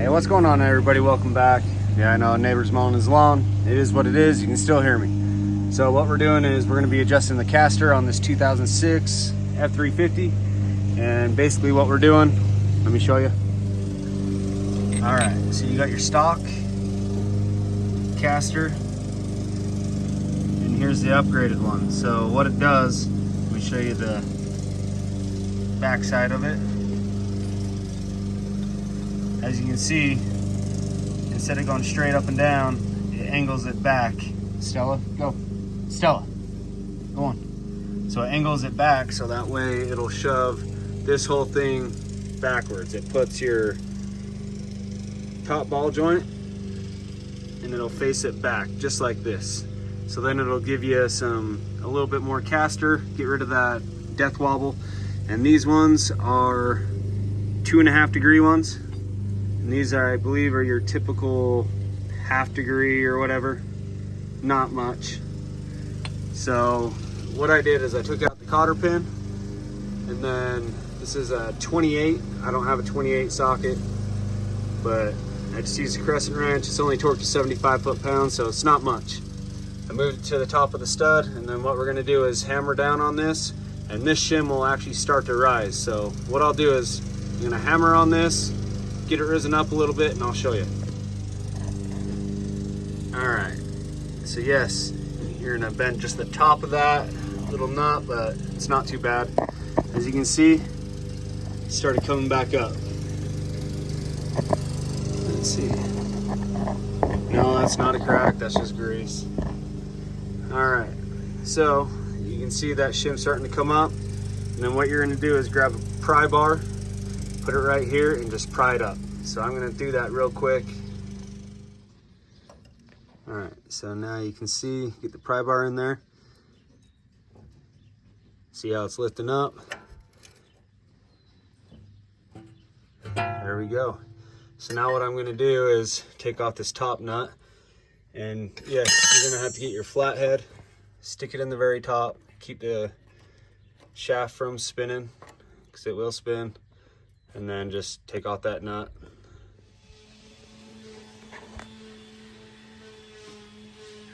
Hey, what's going on, everybody? Welcome back. Yeah, I know, neighbor's mowing his lawn. It is what it is. You can still hear me. So what we're doing is we're going to be adjusting the caster on this 2006 F350. And basically what we're doing, let me show you. All right, so you got your stock caster, and here's the upgraded one. So what it does, let me show you the back side of it. As you can see, instead of going straight up and down, it angles it back. Stella, go. Stella, go on. So it angles it back so that way it'll shove this whole thing backwards. It puts your top ball joint and it'll face it back just like this. So then it'll give you a little bit more caster, get rid of that death wobble. And these ones are 2.5 degree ones. And these are, I believe, are your typical 1/2 degree or whatever. Not much. So what I did is I took out the cotter pin, and then this is a 28. I don't have a 28 socket, but I just used a crescent wrench. It's only torqued to 75 foot-pounds, so it's not much. I moved it to the top of the stud, and then what we're gonna do is hammer down on this, and this shim will actually start to rise. So what I'll do is I'm gonna hammer on this, get it risen up a little bit, and I'll show you. All right, so yes, you're gonna bend just the top of that little nut, but it's not too bad. As you can see, it started coming back up. Let's see. No, that's not a crack, that's just grease. All right, so you can see that shim starting to come up, and then what you're gonna do is grab a pry bar, put it right here, and just pry it up. So I'm gonna do that real quick. All right, so now you can see, get the pry bar in there. See how it's lifting up? There we go. So now what I'm gonna do is take off this top nut, and yes, you're gonna have to get your flathead, stick it in the very top, keep the shaft from spinning, because it will spin, and then just take off that nut.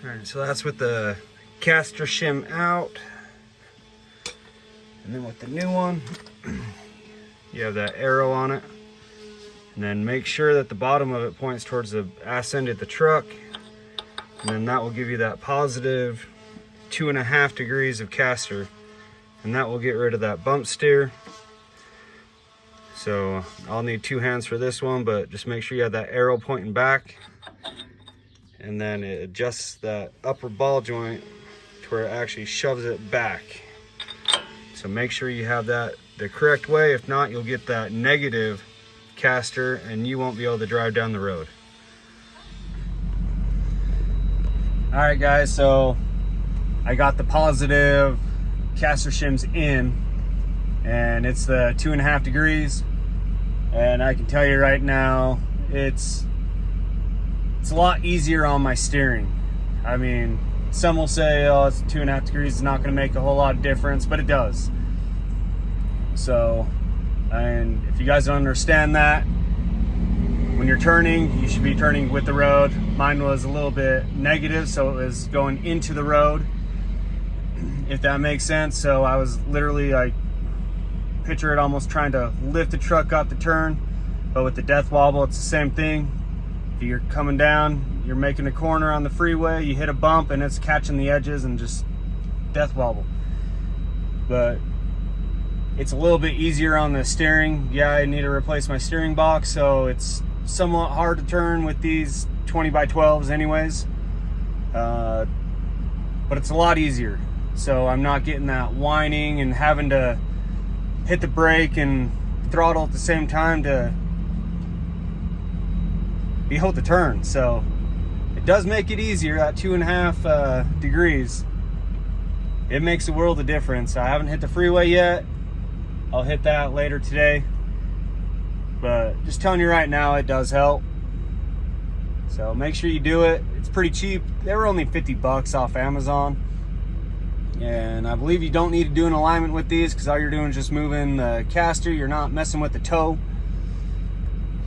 All right, so that's with the caster shim out. And then with the new one, you have that arrow on it. And then make sure that the bottom of it points towards the ass end of the truck. And then that will give you that positive 2.5 degrees of caster. And that will get rid of that bump steer. So I'll need 2 hands for this one, but just make sure you have that arrow pointing back. And then it adjusts that upper ball joint to where it actually shoves it back. So make sure you have that the correct way. If not, you'll get that negative caster and you won't be able to drive down the road. All right, guys, so I got the positive caster shims in, and it's the 2.5 degrees. And I can tell you right now, it's a lot easier on my steering. I mean, some will say, oh, it's 2.5 degrees, it's not gonna make a whole lot of difference, but it does. So, and if you guys don't understand that, when you're turning, you should be turning with the road. Mine was a little bit negative, so it was going into the road, if that makes sense. So I was literally, like, picture it almost trying to lift the truck up to turn, but with the death wobble, it's the same thing. If you're coming down, you're making a corner on the freeway, you hit a bump and it's catching the edges and just death wobble. But it's a little bit easier on the steering. Yeah, I need to replace my steering box, so it's somewhat hard to turn with these 20x12s anyways. But it's a lot easier. So I'm not getting that whining and having to hit the brake and throttle at the same time to be able to turn. So it does make it easier at 2.5 degrees. It makes a world of difference. I haven't hit the freeway yet. I'll hit that later today. But just telling you right now, it does help. So make sure you do it. It's pretty cheap. They were only 50 bucks off Amazon. And I believe you don't need to do an alignment with these because all you're doing is just moving the caster. You're not messing with the toe.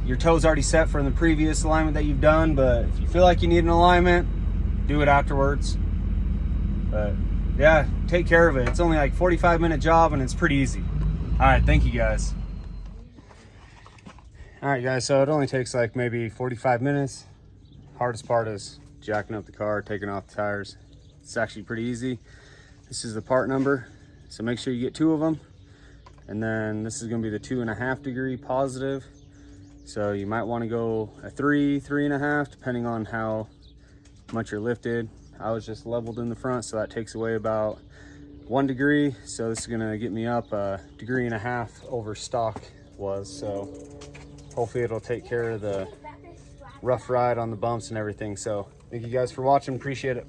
your toe's already set from the previous alignment that you've done, but if you feel like you need an alignment, do it afterwards. But yeah, take care of it. It's only like 45-minute job and it's pretty easy. All right, thank you guys. All right guys, so it only takes like maybe 45 minutes. Hardest part is jacking up the car, taking off the tires. It's actually pretty easy. This is the part number, so make sure you get 2 of them. And then this is gonna be the 2.5 degree positive. So you might wanna go a 3, 3.5, depending on how much you're lifted. I was just leveled in the front, so that takes away about 1 degree. So this is gonna get me up 1.5 degrees over stock was. So hopefully it'll take care of the rough ride on the bumps and everything. So thank you guys for watching, appreciate it.